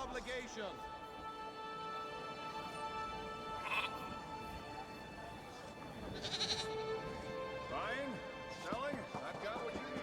obligation. Buying? Selling? I've got what you need.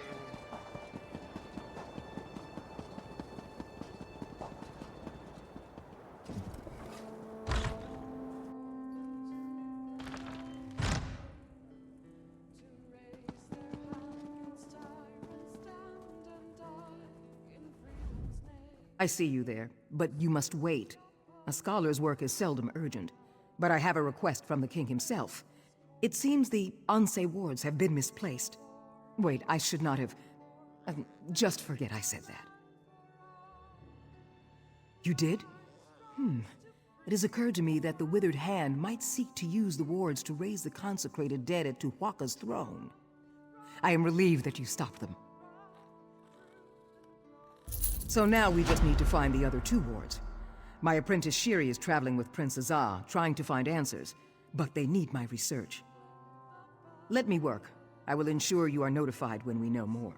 I see you there, but you must wait. A scholar's work is seldom urgent, but I have a request from the king himself. It seems the Anse wards have been misplaced. Wait, I should not have... just forget I said that. You did? It has occurred to me that the withered hand might seek to use the wards to raise the consecrated dead at Tuhuaca's throne. I am relieved that you stopped them. So now we just need to find the other two wards. My apprentice Shiri is traveling with Prince Azar, trying to find answers, but they need my research. Let me work. I will ensure you are notified when we know more.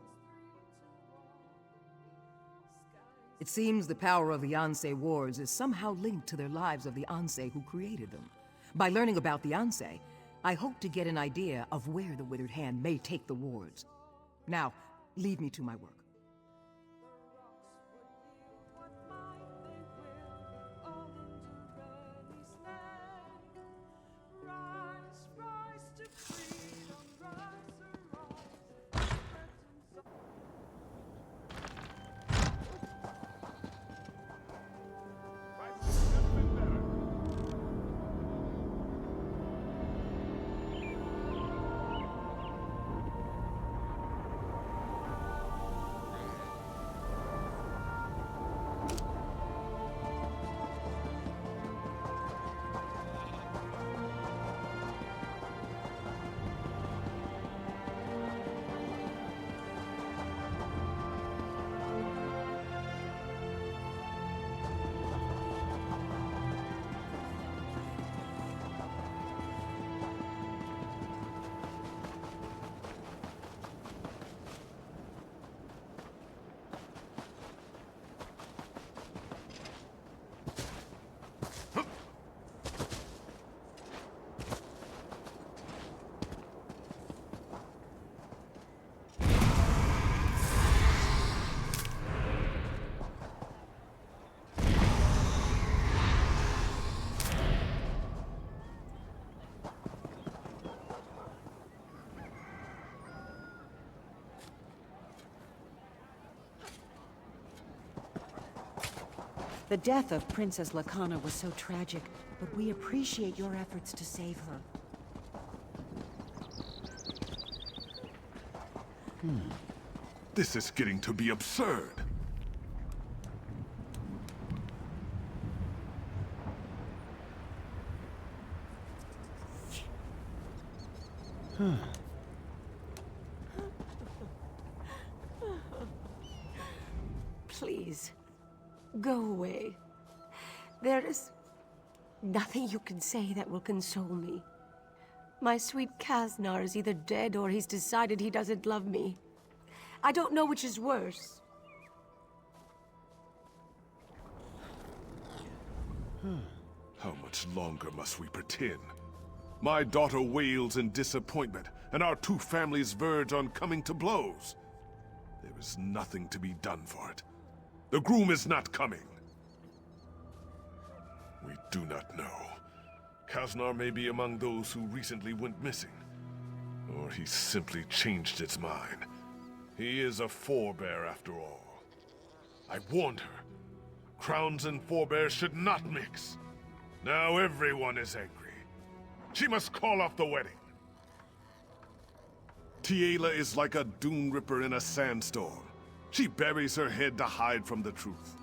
It seems the power of the Anse wards is somehow linked to their lives of the Anse who created them. By learning about the Anse, I hope to get an idea of where the withered hand may take the wards. Now, leave me to my work. The death of Princess Lacana was so tragic, but we appreciate your efforts to save her. This is getting to be absurd. Please, go away. There is nothing you can say that will console me. My sweet Kasnar is either dead or he's decided he doesn't love me. I don't know which is worse. How much longer must we pretend? My daughter wails in disappointment, and our two families verge on coming to blows. There is nothing to be done for it. The groom is not coming. We do not know. Kasnar may be among those who recently went missing. Or he simply changed its mind. He is a forebear after all. I warned her. Crowns and forebears should not mix. Now everyone is angry. She must call off the wedding. Tiela is like a dune ripper in a sandstorm. She buries her head to hide from the truth.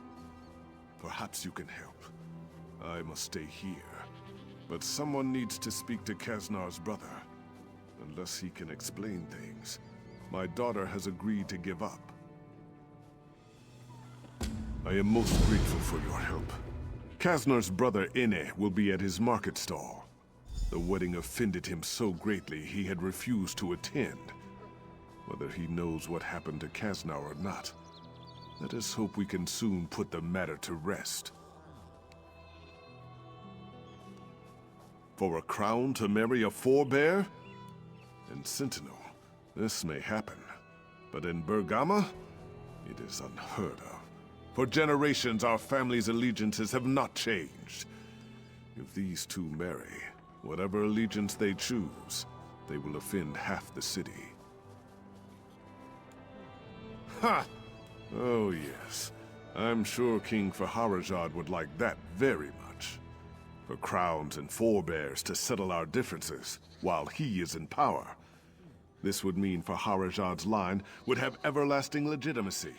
Perhaps you can help. I must stay here. But someone needs to speak to Kasnar's brother. Unless he can explain things. My daughter has agreed to give up. I am most grateful for your help. Kasnar's brother Ine will be at his market stall. The wedding offended him so greatly he had refused to attend. Whether he knows what happened to Kasnar or not, Let us hope we can soon put the matter to rest. For a crown to marry a forebear? In Sentinel, this may happen. But in Bergama, it is unheard of. For generations, our family's allegiances have not changed. If these two marry, whatever allegiance they choose, they will offend half the city. Ha! Oh yes. I'm sure King Faharajad would like that very much. For crowns and forebears to settle our differences, while he is in power. This would mean Faharajad's line would have everlasting legitimacy.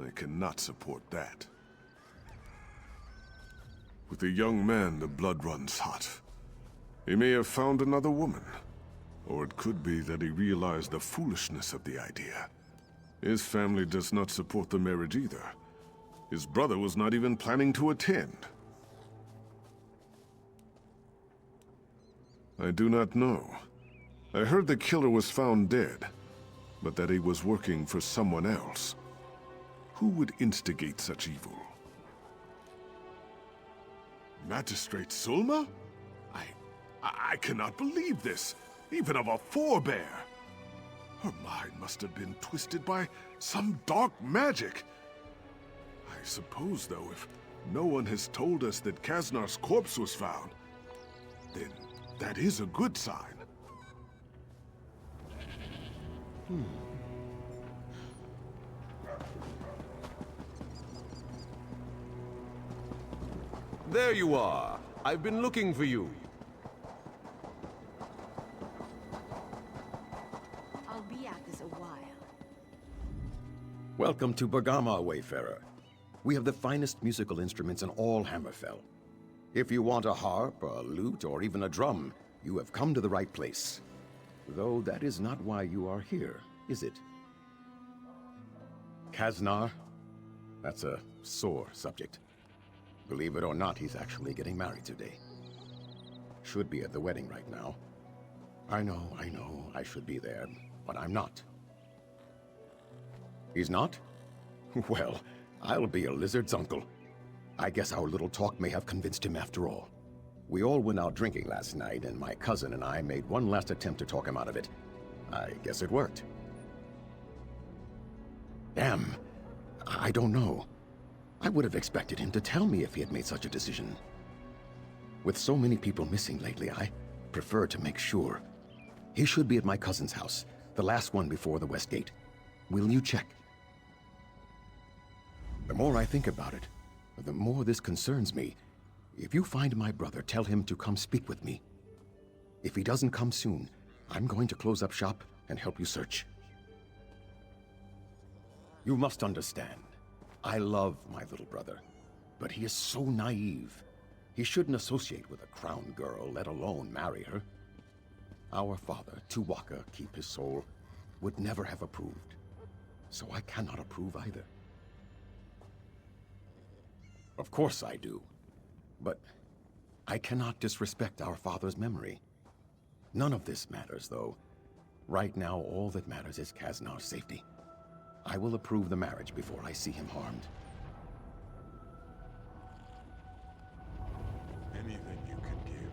I cannot support that. With the young man, the blood runs hot. He may have found another woman. Or it could be that he realized the foolishness of the idea. His family does not support the marriage either. His brother was not even planning to attend. I do not know. I heard the killer was found dead, but that he was working for someone else. Who would instigate such evil? Magistrate Sulma? I cannot believe this, even of a forebear. Her mind must have been twisted by some dark magic. I suppose, though, if no one has told us that Kaznar's corpse was found, then that is a good sign. There you are. I've been looking for you. I'll be at this a while. Welcome to Bergama, Wayfarer. We have the finest musical instruments in all Hammerfell. If you want a harp, a lute, or even a drum, you have come to the right place. Though that is not why you are here, is it? Kaznar? That's a sore subject. Believe it or not, he's actually getting married today. Should be at the wedding right now. I know, I should be there, but I'm not. He's not? Well, I'll be a lizard's uncle. I guess our little talk may have convinced him after all. We all went out drinking last night, and my cousin and I made one last attempt to talk him out of it. I guess it worked. Damn. I don't know. I would have expected him to tell me if he had made such a decision. With so many people missing lately, I prefer to make sure. He should be at my cousin's house, the last one before the West Gate. Will you check? The more I think about it, the more this concerns me. If you find my brother, tell him to come speak with me. If he doesn't come soon, I'm going to close up shop and help you search. You must understand. I love my little brother, but he is so naive. He shouldn't associate with a crown girl, let alone marry her. Our father, Tuwaka, keep his soul, would never have approved. So I cannot approve either. Of course I do. But I cannot disrespect our father's memory. None of this matters, though. Right now, all that matters is Kaznar's safety. I will approve the marriage before I see him harmed. Anything you can give.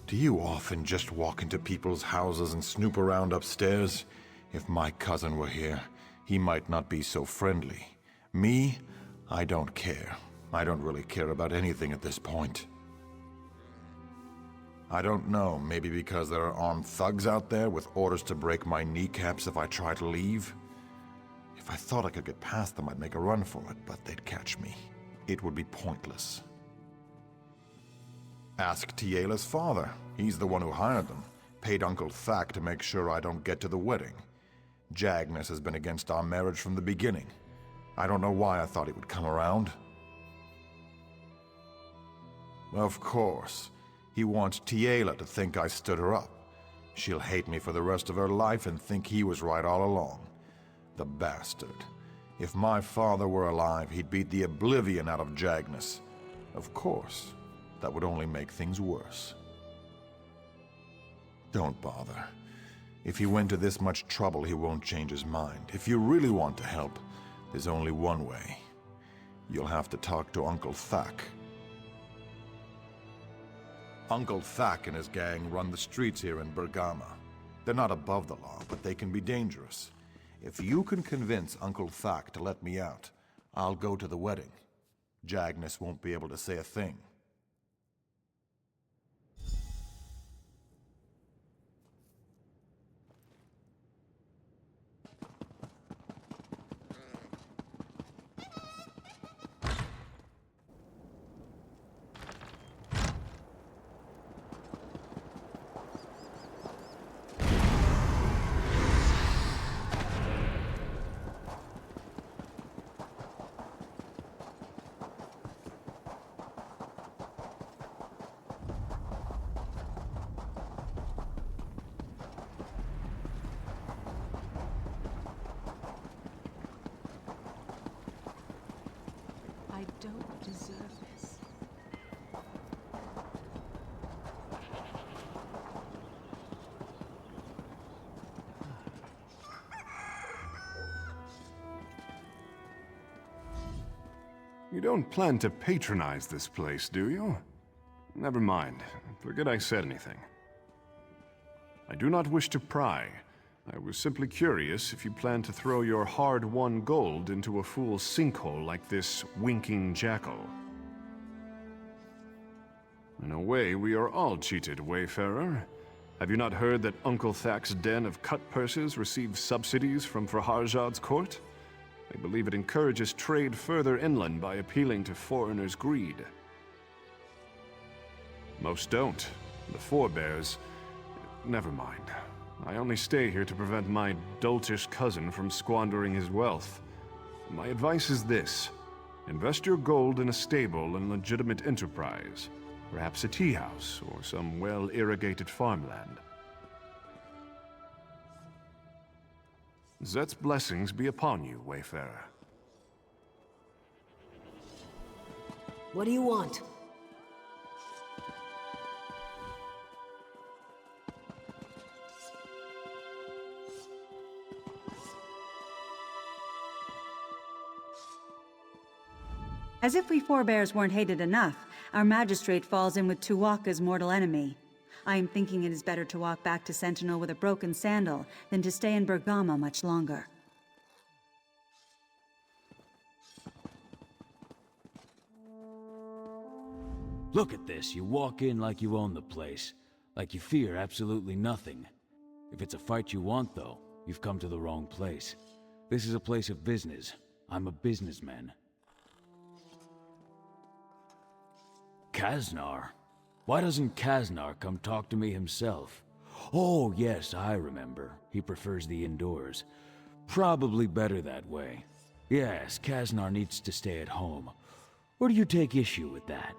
Do you often just walk into people's houses and snoop around upstairs? If my cousin were here, he might not be so friendly. Me? I don't care. I don't really care about anything at this point. I don't know, maybe because there are armed thugs out there with orders to break my kneecaps if I try to leave? If I thought I could get past them, I'd make a run for it, but they'd catch me. It would be pointless. Ask Tiela's father. He's the one who hired them. paid Uncle Thack to make sure I don't get to the wedding. Jagnus has been against our marriage from the beginning. I don't know why I thought he would come around. Of course. He wants Tiela to think I stood her up. She'll hate me for the rest of her life and think he was right all along. The bastard. If my father were alive, he'd beat the oblivion out of Jagnus. Of course. That would only make things worse. Don't bother. If he went to this much trouble, he won't change his mind. If you really want to help, there's only one way. You'll have to talk to Uncle Thack. Uncle Thack and his gang run the streets here in Bergama. They're not above the law, but they can be dangerous. If you can convince Uncle Thack to let me out, I'll go to the wedding. Jagnus won't be able to say a thing. I don't deserve this. You don't plan to patronize this place, do you? Never mind. Forget I said anything. I do not wish to pry. I was simply curious if you plan to throw your hard-won gold into a fool's sinkhole like this winking jackal. In a way, we are all cheated, Wayfarer. Have you not heard that Uncle Thack's den of cut purses receives subsidies from Farhajad's court? They believe it encourages trade further inland by appealing to foreigners' greed. Most don't. The forebears... Never mind. I only stay here to prevent my doltish cousin from squandering his wealth. My advice is this. Invest your gold in a stable and legitimate enterprise. Perhaps a tea house or some well-irrigated farmland. Zet's blessings be upon you, Wayfarer. What do you want? As if we forebears weren't hated enough, our magistrate falls in with Tuwaka's mortal enemy. I am thinking it is better to walk back to Sentinel with a broken sandal than to stay in Bergama much longer. Look at this. You walk in like you own the place. Like you fear absolutely nothing. If it's a fight you want, though, you've come to the wrong place. This is a place of business. I'm a businessman. Kaznar? Why doesn't Kaznar come talk to me himself? Oh, yes, I remember. He prefers the indoors. Probably better that way. Yes, Kaznar needs to stay at home. Or do you take issue with that?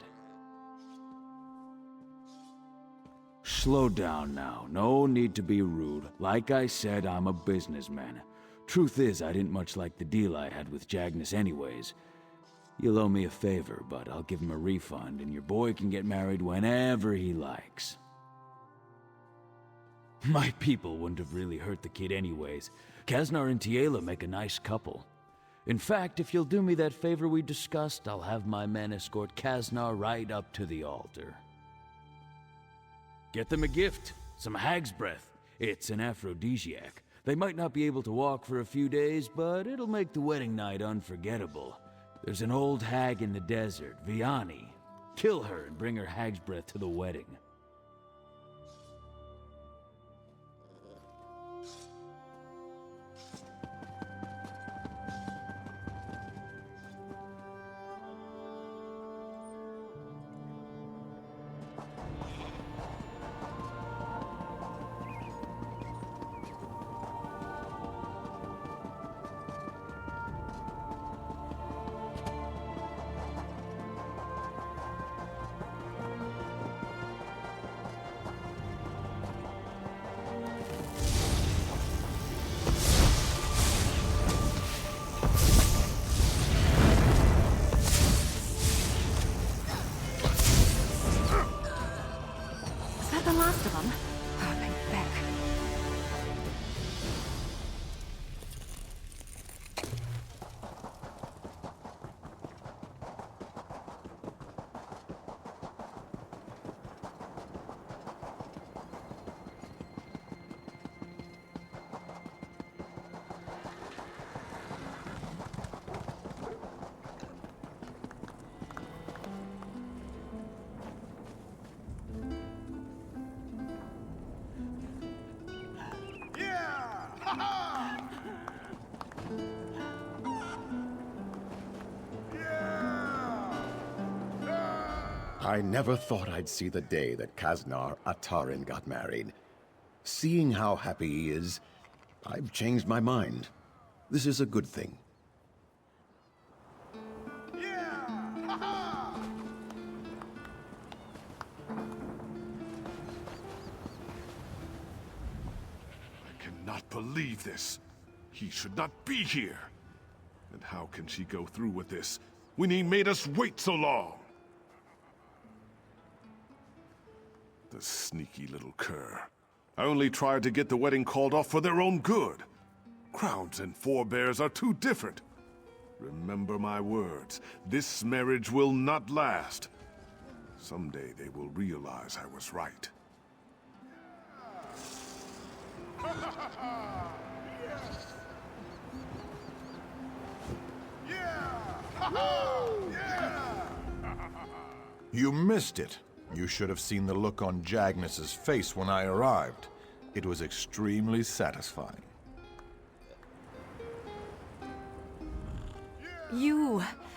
Slow down now. No need to be rude. Like I said, I'm a businessman. Truth is, I didn't much like the deal I had with Jagnus anyways. You'll owe me a favor, but I'll give him a refund, and your boy can get married whenever he likes. My people wouldn't have really hurt the kid anyways. Kaznar and Tiela make a nice couple. In fact, if you'll do me that favor we discussed, I'll have my men escort Kaznar right up to the altar. Get them a gift, some hag's breath. It's an aphrodisiac. They might not be able to walk for a few days, but it'll make the wedding night unforgettable. There's an old hag in the desert, Vianney. Kill her and bring her hag's breath to the wedding. of them. I beg. I never thought I'd see the day that Kaznar Atarin got married. Seeing how happy he is, I've changed my mind. This is a good thing. I cannot believe this. He should not be here. And how can she go through with this when he made us wait so long? The sneaky little cur. I only tried to get the wedding called off for their own good. Crowns and forebears are too different. Remember my words. This marriage will not last. Someday they will realize I was right. You missed it. You should have seen the look on Jagnus's face when I arrived. It was extremely satisfying.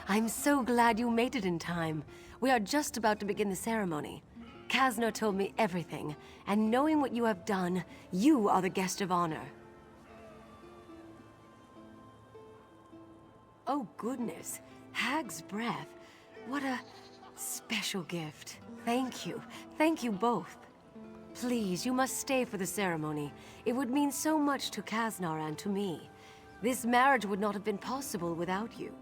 I'm so glad you made it in time. We are just about to begin the ceremony. Kaznar told me everything, and knowing what you have done, you are the guest of honor. Oh goodness, Hag's breath. What a special gift. Thank you. Thank you both. Please, you must stay for the ceremony. It would mean so much to Kaznar and to me. This marriage would not have been possible without you.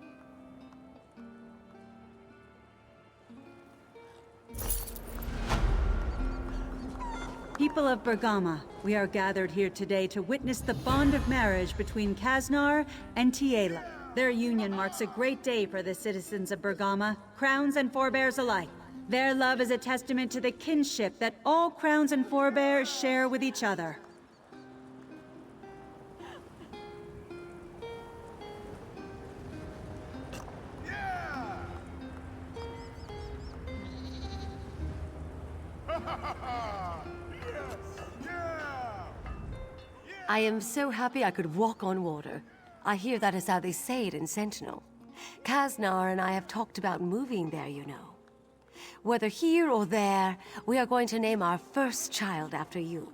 People of Bergama, we are gathered here today to witness the bond of marriage between Kaznar and Tiela. Their union marks a great day for the citizens of Bergama, crowns and forebears alike. Their love is a testament to the kinship that all crowns and forebears share with each other. I am so happy I could walk on water. I hear that is how they say it in Sentinel. Kaznar and I have talked about moving there, you know. Whether here or there, we are going to name our first child after you.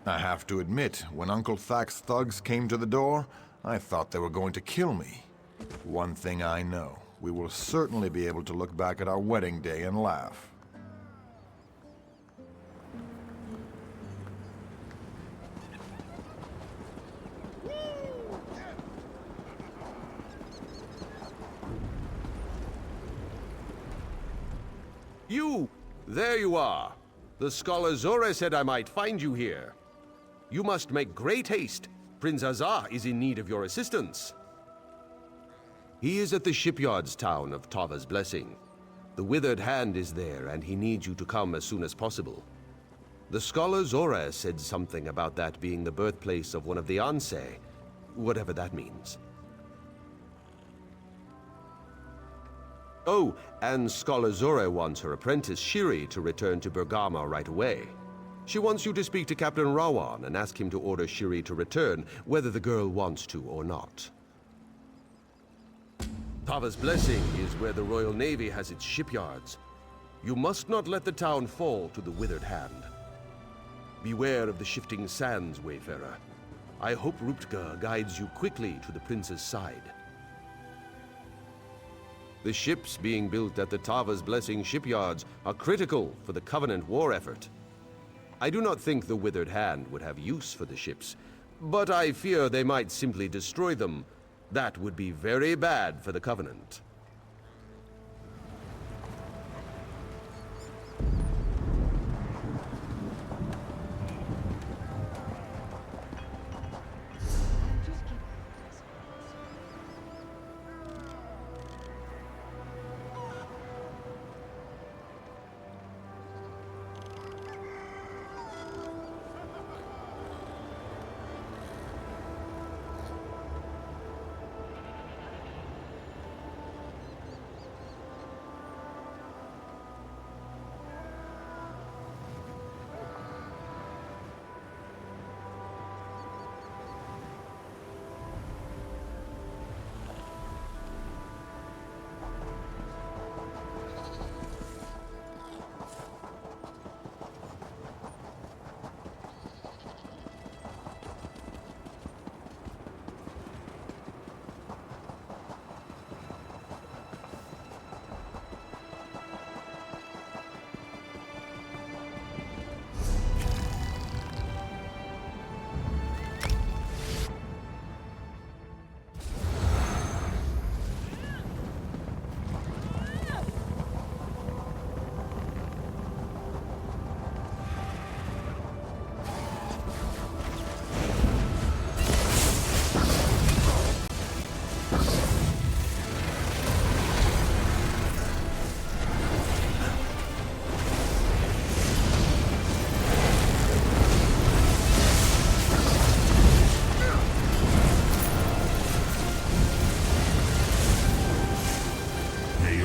I have to admit, when Uncle Thak's thugs came to the door, I thought they were going to kill me. One thing I know, we will certainly be able to look back at our wedding day and laugh. You! There you are! The scholar Zore said I might find you here. You must make great haste. Prince Azar is in need of your assistance. He is at the shipyards town of Tava's Blessing. The Withered Hand is there, and he needs you to come as soon as possible. The scholar Zora said something about that being the birthplace of one of the Ansei, whatever that means. Oh, and Scholar Zora wants her apprentice Shiri to return to Bergama right away. She wants you to speak to Captain Rawan and ask him to order Shiri to return, whether the girl wants to or not. Tava's Blessing is where the Royal Navy has its shipyards. You must not let the town fall to the Withered Hand. Beware of the shifting sands, Wayfarer. I hope Ruptga guides you quickly to the prince's side. The ships being built at the Tava's Blessing shipyards are critical for the Covenant war effort. I do not think the Withered Hand would have use for the ships, but I fear they might simply destroy them. That would be very bad for the Covenant.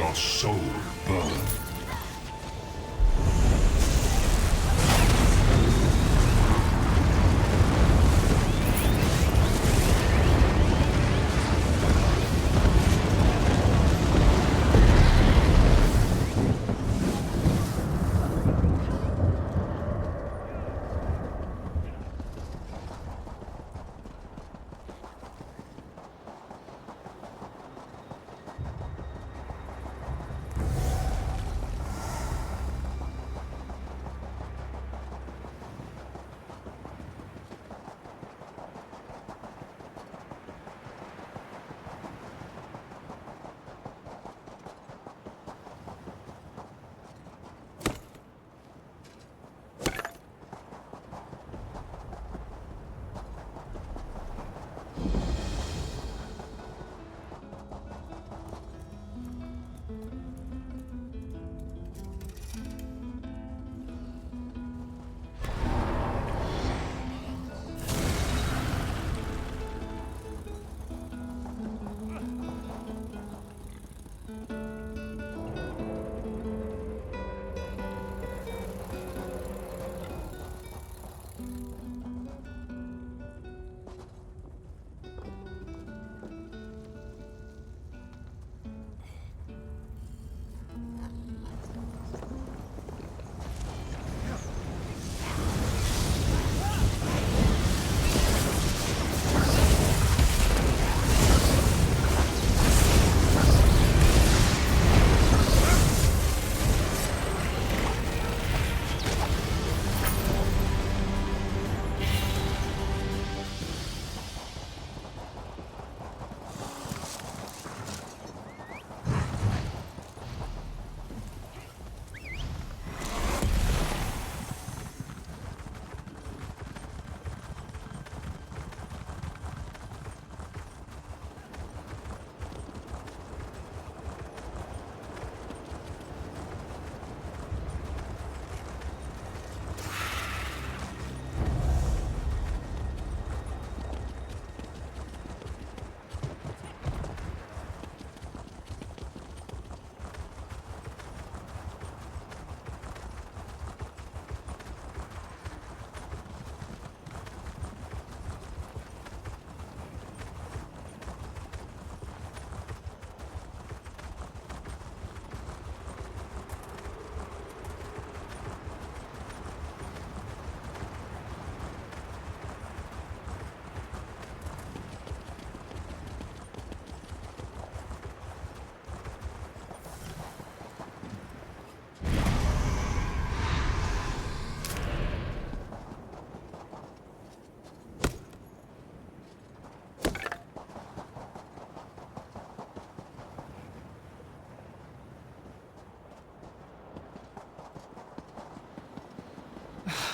your soul burn.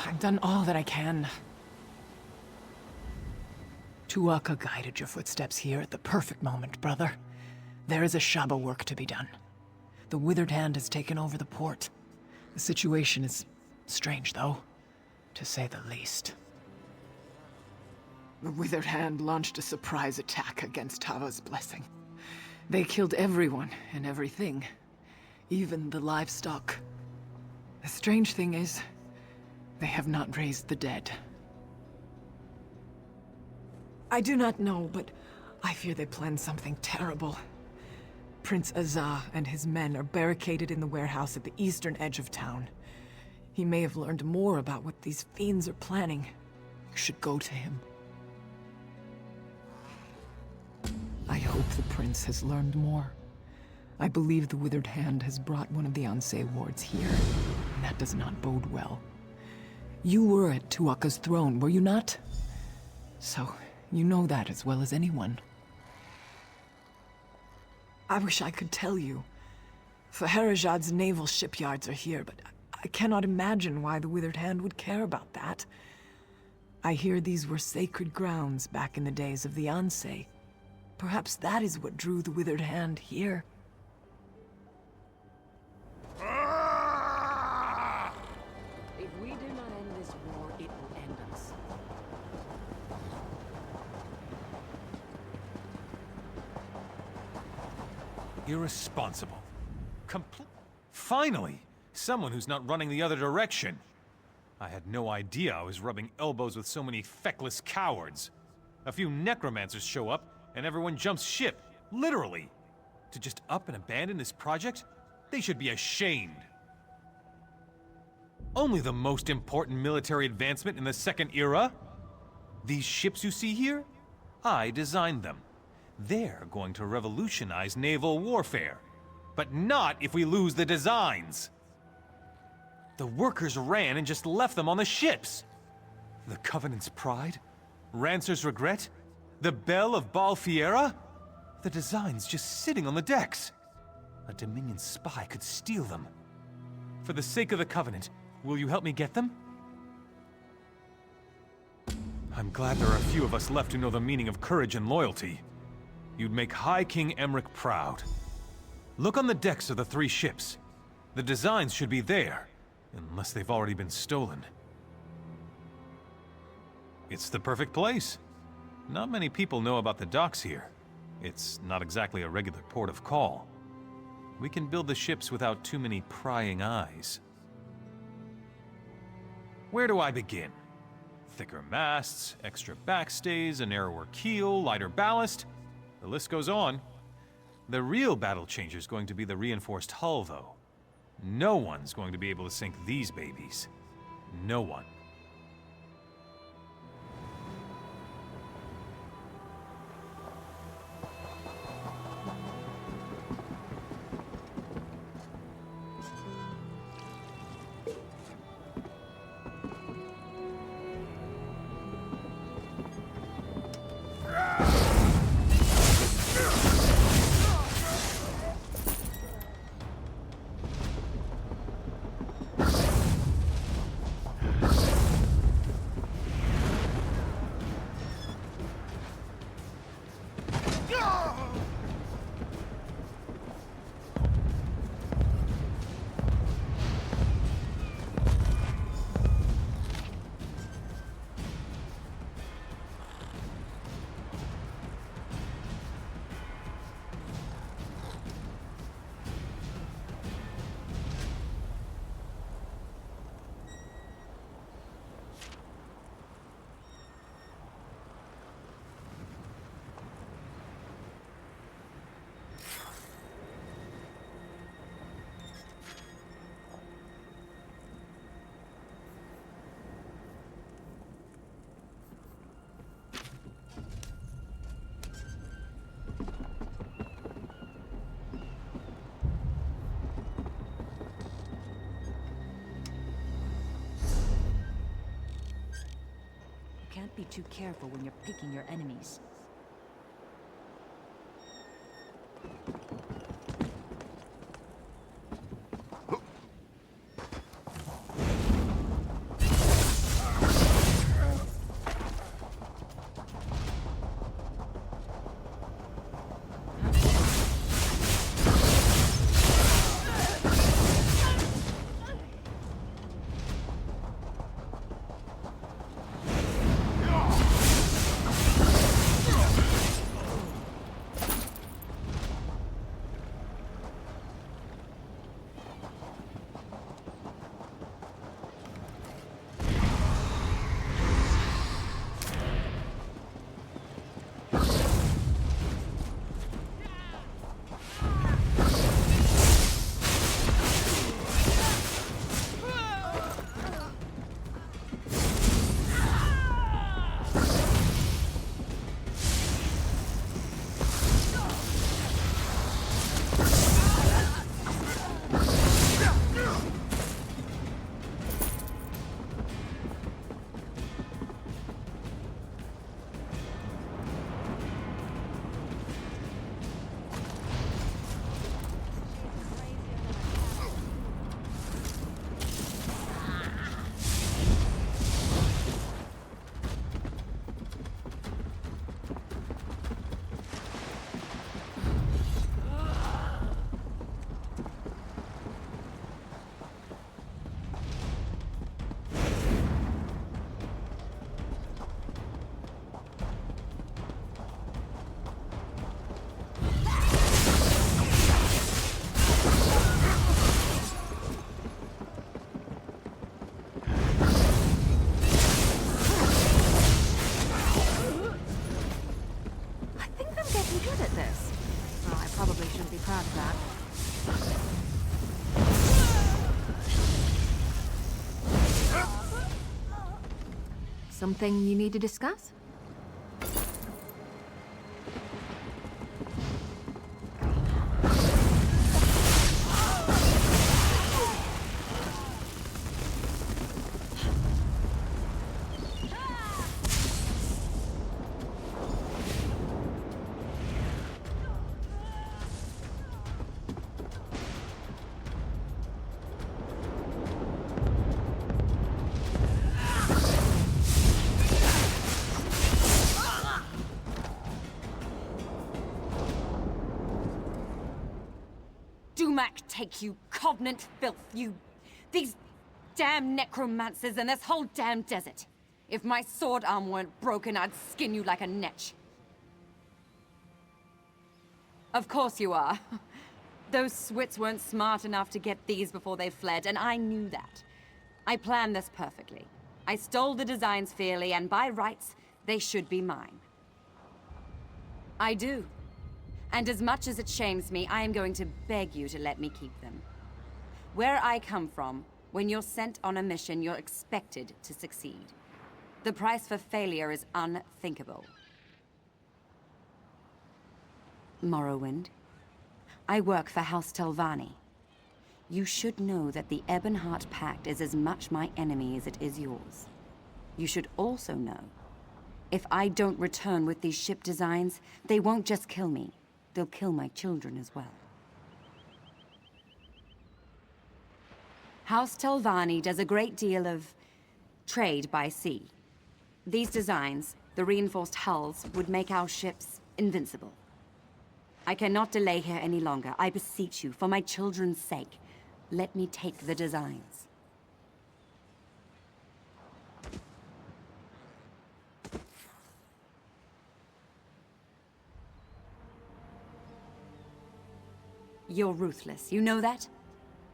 I've done all that I can. Tuatha guided your footsteps here at the perfect moment, brother. There is a Shaba work to be done. The Withered Hand has taken over the port. The situation is strange, though, to say the least. The Withered Hand launched a surprise attack against Tava's blessing. They killed everyone and everything, even the livestock. The strange thing is, they have not raised the dead. I do not know, but I fear they planned something terrible. Prince Azah and his men are barricaded in the warehouse at the eastern edge of town. He may have learned more about what these fiends are planning. You should go to him. I hope the prince has learned more. I believe the Withered Hand has brought one of the Ansei wards here, and that does not bode well. You were at Tuatha's throne, were you not? So, you know that as well as anyone. I wish I could tell you. Faharajad's naval shipyards are here, but I cannot imagine why the Withered Hand would care about that. I hear these were sacred grounds back in the days of the Ansei. Perhaps that is what drew the Withered Hand here. If we do not end this war, it will end us. Irresponsible. Finally! Someone who's not running the other direction. I had no idea I was rubbing elbows with so many feckless cowards. A few necromancers show up, and everyone jumps ship. Literally! To just up and abandon this project? They should be ashamed. Only the most important military advancement in the Second Era? These ships you see here? I designed them. They're going to revolutionize naval warfare. But not if we lose the designs! The workers ran and just left them on the ships! The Covenant's pride? Rancer's regret? The Bell of Balfiera? The designs just sitting on the decks! A Dominion spy could steal them. For the sake of the Covenant, will you help me get them? I'm glad there are a few of us left who know the meaning of courage and loyalty. You'd make High King Emmerich proud. Look on the decks of the 3 ships. The designs should be there, unless they've already been stolen. It's the perfect place. Not many people know about the docks here. It's not exactly a regular port of call. We can build the ships without too many prying eyes. Where do I begin? Thicker masts, extra backstays, a narrower keel, lighter ballast. The list goes on. The real battle changer is going to be the reinforced hull, though. No one's going to be able to sink these babies. No one. Can't be too careful when you're picking your enemies. be proud of that. Something you need to discuss? Take you, Covenant filth, you... These damn necromancers and this whole damn desert. If my sword arm weren't broken, I'd skin you like a netch. Of course you are. Those Swits weren't smart enough to get these before they fled, and I knew that. I planned this perfectly. I stole the designs fairly, and by rights, they should be mine. I do. And as much as it shames me, I am going to beg you to let me keep them. Where I come from, when you're sent on a mission, you're expected to succeed. The price for failure is unthinkable. Morrowind, I work for House Telvanni. You should know that the Ebonheart Pact is as much my enemy as it is yours. You should also know, if I don't return with these ship designs, they won't just kill me. They'll kill my children as well. House Telvanni does a great deal of trade by sea. These designs, the reinforced hulls, would make our ships invincible. I cannot delay here any longer. I beseech you, for my children's sake, let me take the designs. You're ruthless, you know that?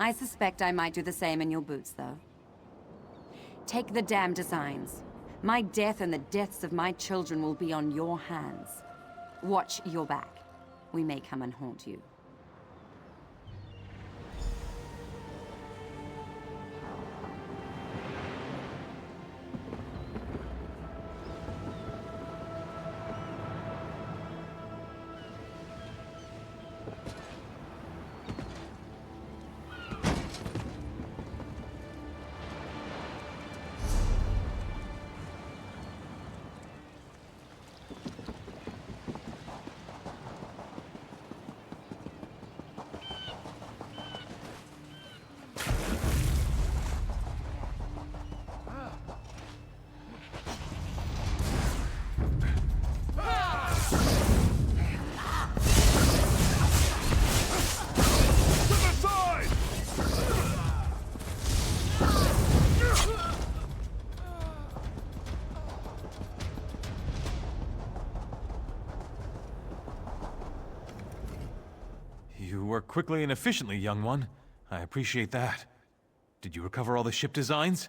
I suspect I might do the same in your boots, though. Take the damn designs. My death and the deaths of my children will be on your hands. Watch your back. We may come and haunt you. You work quickly and efficiently, young one. I appreciate that. Did you recover all the ship designs?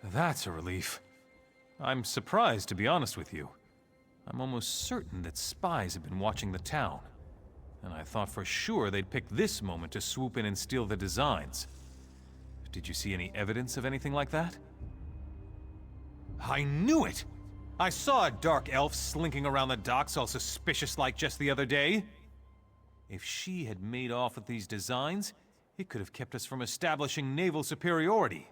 That's a relief. I'm surprised, to be honest with you. I'm almost certain that spies have been watching the town. And I thought for sure they'd pick this moment to swoop in and steal the designs. Did you see any evidence of anything like that? I knew it! I saw a dark elf slinking around the docks all suspicious-like just the other day. If she had made off with these designs, it could have kept us from establishing naval superiority.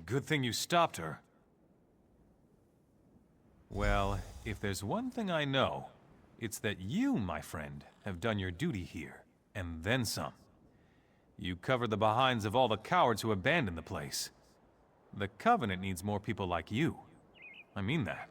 Good thing you stopped her. Well, if there's one thing I know, it's that you, my friend, have done your duty here, and then some. You covered the behinds of all the cowards who abandoned the place. The Covenant needs more people like you. I mean that.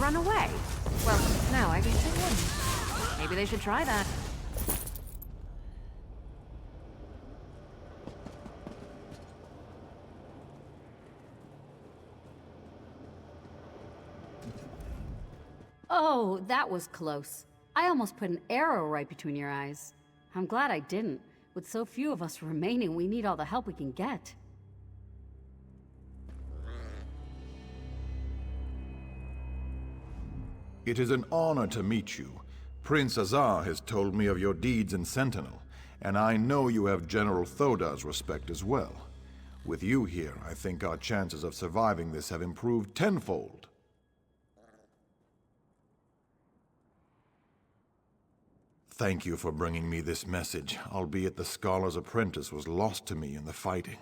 run away. Well, now I guess they wouldn't. Maybe they should try that. Oh, that was close. I almost put an arrow right between your eyes. I'm glad I didn't. With so few of us remaining, we need all the help we can get. It is an honor to meet you. Prince Azar has told me of your deeds in Sentinel, and I know you have General Thoda's respect as well. With you here, I think our chances of surviving this have improved tenfold. Thank you for bringing me this message, albeit the Scholar's apprentice was lost to me in the fighting.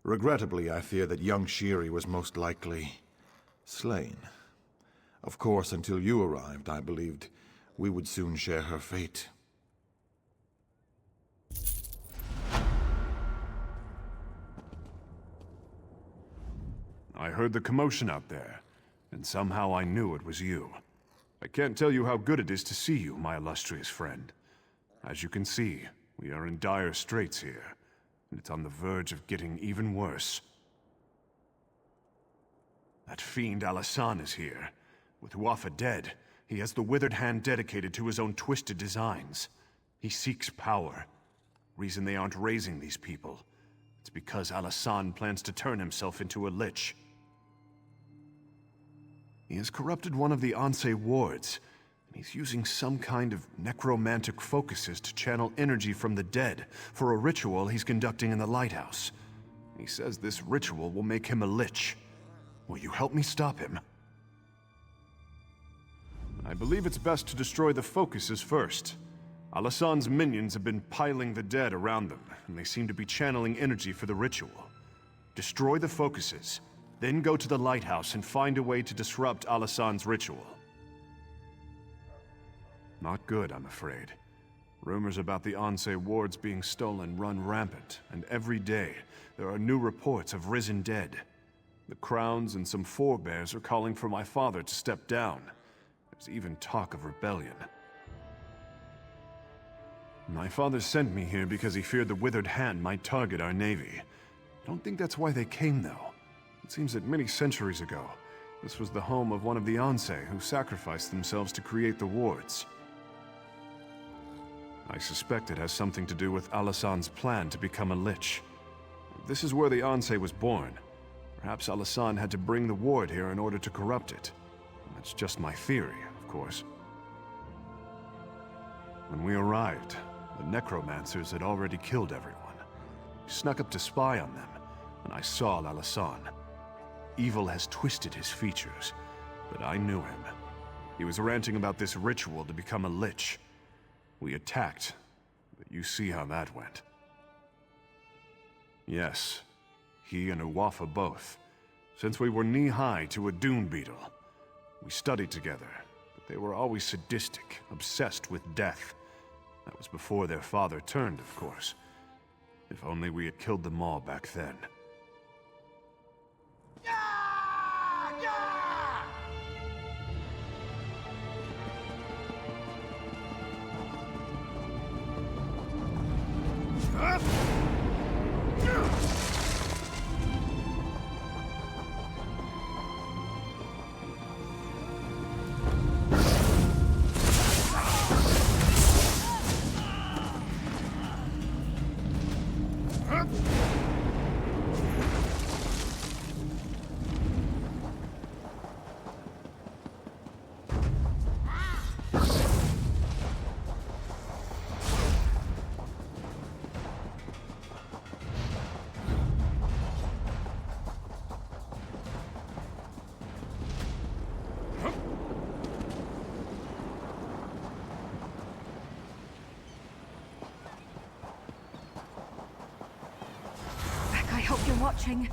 Regrettably, I fear that young Shiri was most likely slain. Of course, until you arrived, I believed we would soon share her fate. I heard the commotion out there, and somehow I knew it was you. I can't tell you how good it is to see you, my illustrious friend. As you can see, we are in dire straits here, and it's on the verge of getting even worse. That fiend Alasan is here. With Wafa dead, he has the withered hand dedicated to his own twisted designs. He seeks power. Reason they aren't raising these people. It's because Alasan plans to turn himself into a lich. He has corrupted one of the Ansei wards, and he's using some kind of necromantic focuses to channel energy from the dead for a ritual he's conducting in the lighthouse. He says this ritual will make him a lich. Will you help me stop him? I believe it's best to destroy the focuses first. Alasan's minions have been piling the dead around them, and they seem to be channeling energy for the ritual. Destroy the focuses. Then go to the lighthouse and find a way to disrupt Alasan's ritual. Not good, I'm afraid. Rumors about the Ansei wards being stolen run rampant, and every day there are new reports of risen dead. The Crowns and some forebears are calling for my father to step down. There's even talk of rebellion. My father sent me here because he feared the Withered Hand might target our navy. I don't think that's why they came, though. It seems that many centuries ago, this was the home of one of the Ansei who sacrificed themselves to create the wards. I suspect it has something to do with Alasan's plan to become a lich. This is where the Ansei was born. Perhaps Alasan had to bring the ward here in order to corrupt it. That's just my theory, of course. When we arrived, the necromancers had already killed everyone. We snuck up to spy on them, and I saw Alasan. Evil has twisted his features, but I knew him. He was ranting about this ritual to become a lich. We attacked, but you see how that went. Yes, he and Uwafa both. Since we were knee-high to a dune beetle. We studied together, but they were always sadistic, obsessed with death. That was before their father turned, of course. If only we had killed them all back then. I hope you're watching.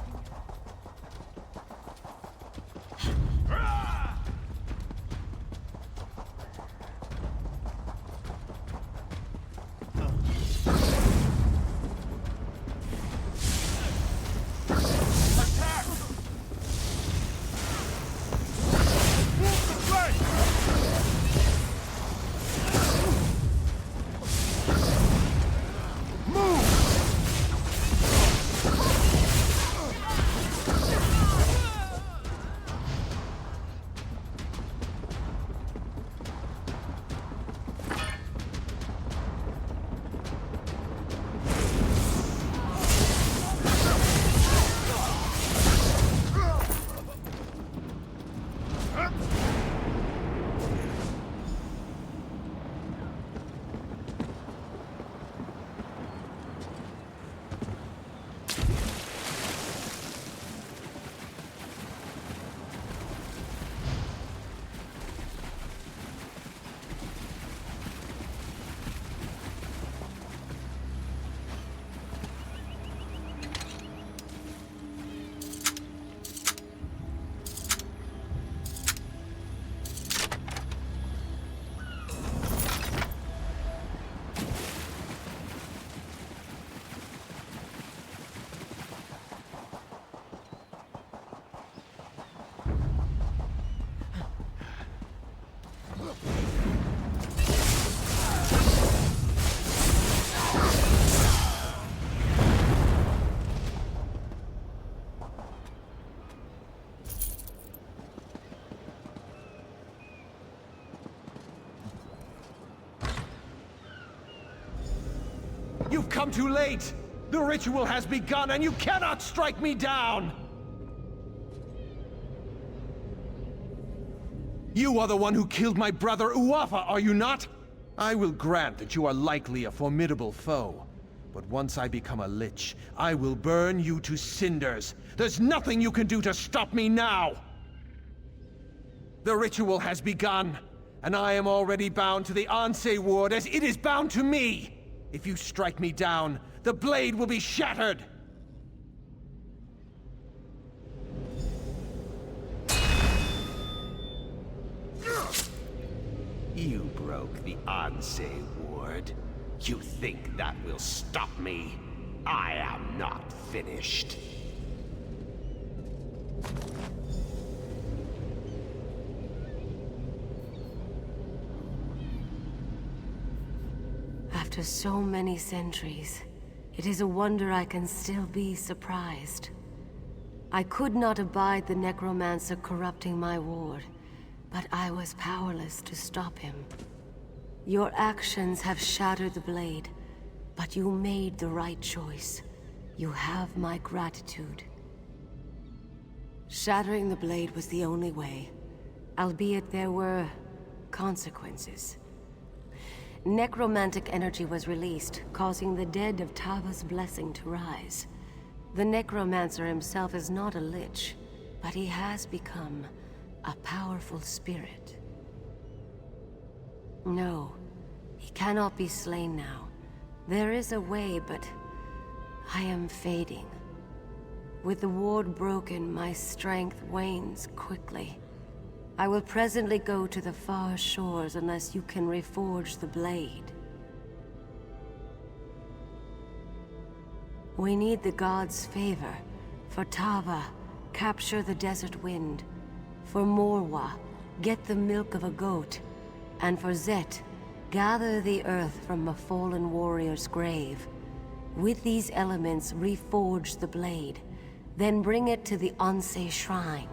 You've come too late! The ritual has begun, and you cannot strike me down! You are the one who killed my brother Uafa, are you not? I will grant that you are likely a formidable foe. But once I become a lich, I will burn you to cinders. There's nothing you can do to stop me now! The ritual has begun, and I am already bound to the Anse ward as it is bound to me! If you strike me down, the blade will be shattered! You broke the Anse ward. You think that will stop me? I am not finished. After so many centuries, it is a wonder I can still be surprised. I could not abide the necromancer corrupting my ward, but I was powerless to stop him. Your actions have shattered the blade, but you made the right choice. You have my gratitude. Shattering the blade was the only way, albeit there were consequences. Necromantic energy was released, causing the dead of Tava's blessing to rise. The necromancer himself is not a lich, but he has become a powerful spirit. No, he cannot be slain now. There is a way, but I am fading. With the ward broken, my strength wanes quickly. I will presently go to the far shores unless you can reforge the blade. We need the gods' favor. For Tava, capture the desert wind. For Morwa, get the milk of a goat. And for Zet, gather the earth from a fallen warrior's grave. With these elements, reforge the blade. Then bring it to the Anse shrine.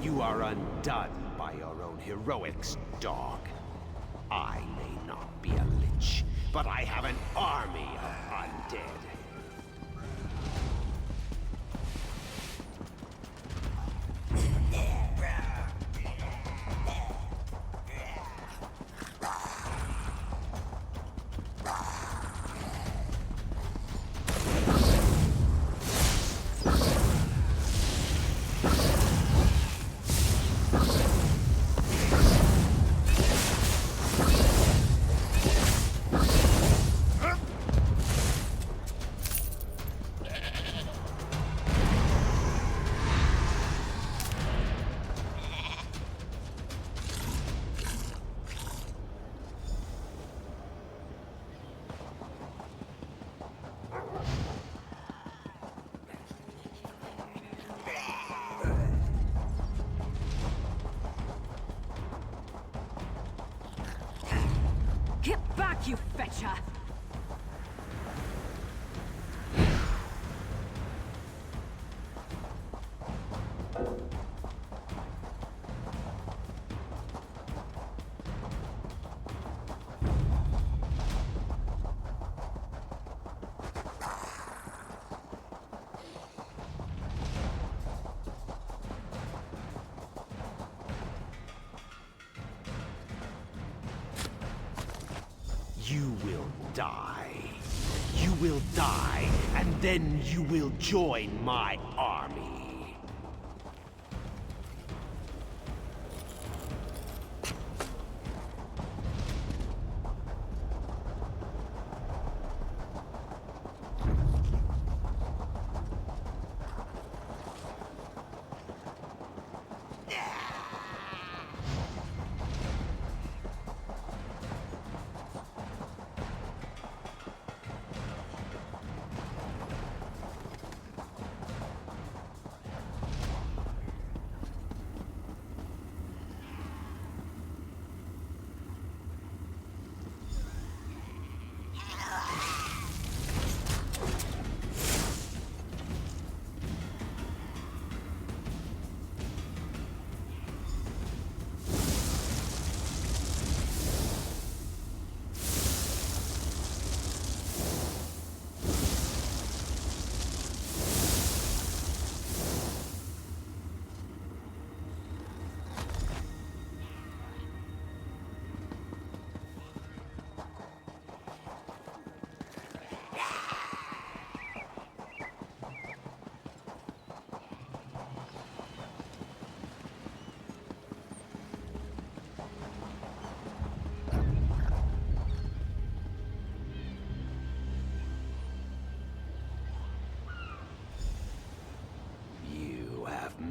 You are undone by your own heroics, dog. I may not be a lich, but I have an army of undead. Get back, you fetcher! You will die. You will die, and then you will join my army.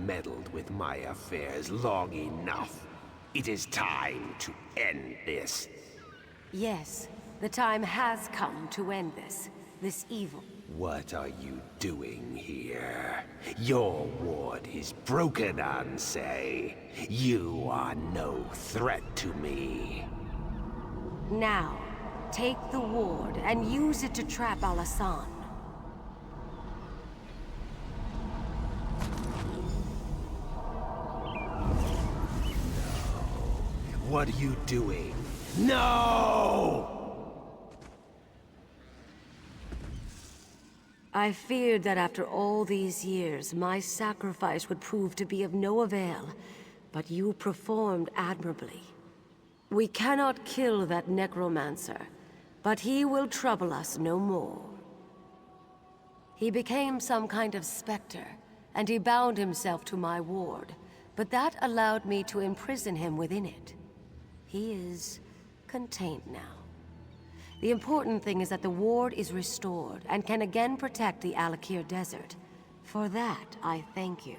meddled with my affairs long enough. It is time to end this. Yes, the time has come to end this evil. What are you doing here? Your ward is broken, Ansei. You are no threat to me. Now, take the ward and use it to trap Alasan. What are you doing? No! I feared that after all these years, my sacrifice would prove to be of no avail, but you performed admirably. We cannot kill that necromancer, but he will trouble us no more. He became some kind of specter, and he bound himself to my ward, but that allowed me to imprison him within it. He is contained now. The important thing is that the ward is restored and can again protect the Alakir Desert. For that, I thank you.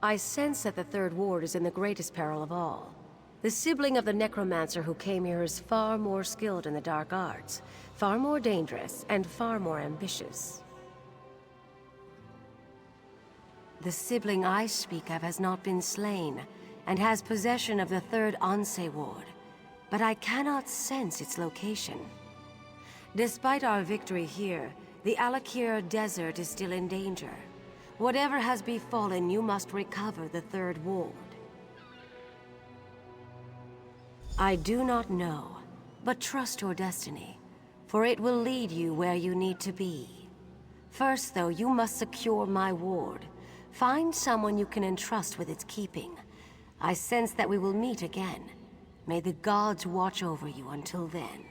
I sense that the third ward is in the greatest peril of all. The sibling of the necromancer who came here is far more skilled in the dark arts, far more dangerous, and far more ambitious. The sibling I speak of has not been slain, and has possession of the third Ansei ward, but I cannot sense its location. Despite our victory here, the Alakir Desert is still in danger. Whatever has befallen, you must recover the third ward. I do not know, but trust your destiny, for it will lead you where you need to be. First, though, you must secure my ward. Find someone you can entrust with its keeping. I sense that we will meet again. May the gods watch over you until then.